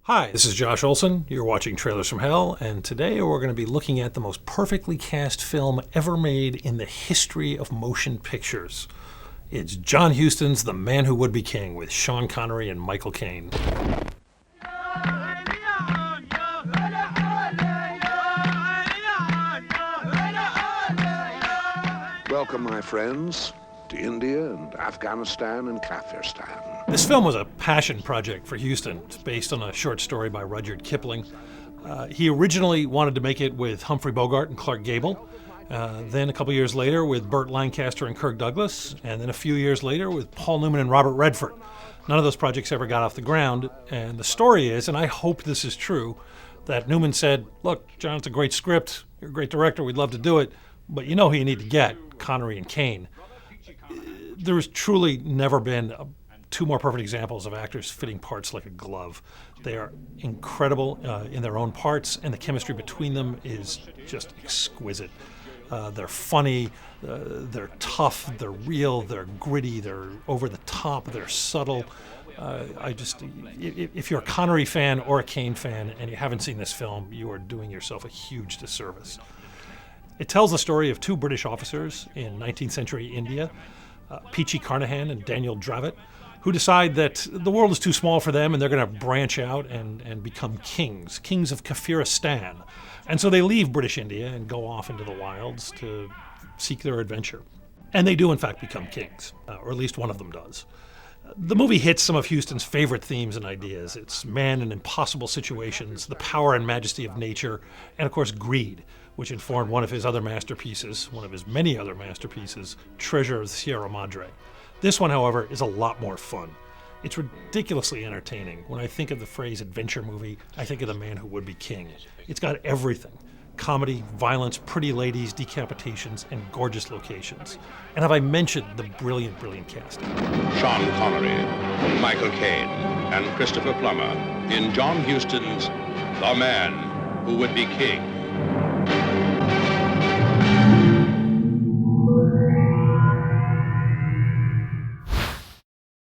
Hi, this is Josh Olson. You're watching Trailers from Hell, and today we're going to be looking at the most perfectly cast film ever made in the history of motion pictures. It's John Huston's The Man Who Would Be King with Sean Connery and Michael Caine. Welcome, my friends, to India and Afghanistan and Kafirstan. This film was a passion project for Huston. It's based on a short story by Rudyard Kipling. He originally wanted to make it with Humphrey Bogart and Clark Gable, then a couple years later with Burt Lancaster and Kirk Douglas, and then a few years later with Paul Newman and Robert Redford. None of those projects ever got off the ground, and the story is, and I hope this is true, that Newman said, "Look, John, it's a great script, you're a great director, we'd love to do it, but you know who you need to get, Connery and Caine." There has truly never been two more perfect examples of actors fitting parts like a glove. They are incredible in their own parts, and the chemistry between them is just exquisite. They're funny, they're tough, they're real, they're gritty, they're over the top, they're subtle. If you're a Connery fan or a Caine fan and you haven't seen this film, you are doing yourself a huge disservice. It tells the story of two British officers in 19th century India, Peachy Carnahan and Daniel Dravit, who decide that the world is too small for them and they're going to branch out and become kings of Kafiristan. And so they leave British India and go off into the wilds to seek their adventure. And they do, in fact, become kings, or at least one of them does. The movie hits some of Huston's favorite themes and ideas. It's man in impossible situations, the power and majesty of nature, and of course greed, which informed one of his other masterpieces, one of his many other masterpieces, Treasure of the Sierra Madre. This one, however, is a lot more fun. It's ridiculously entertaining. When I think of the phrase adventure movie, I think of The Man Who Would Be King. It's got everything. Comedy, violence, pretty ladies, decapitations, and gorgeous locations. And have I mentioned the brilliant, brilliant casting? Sean Connery, Michael Caine, and Christopher Plummer in John Huston's The Man Who Would Be King.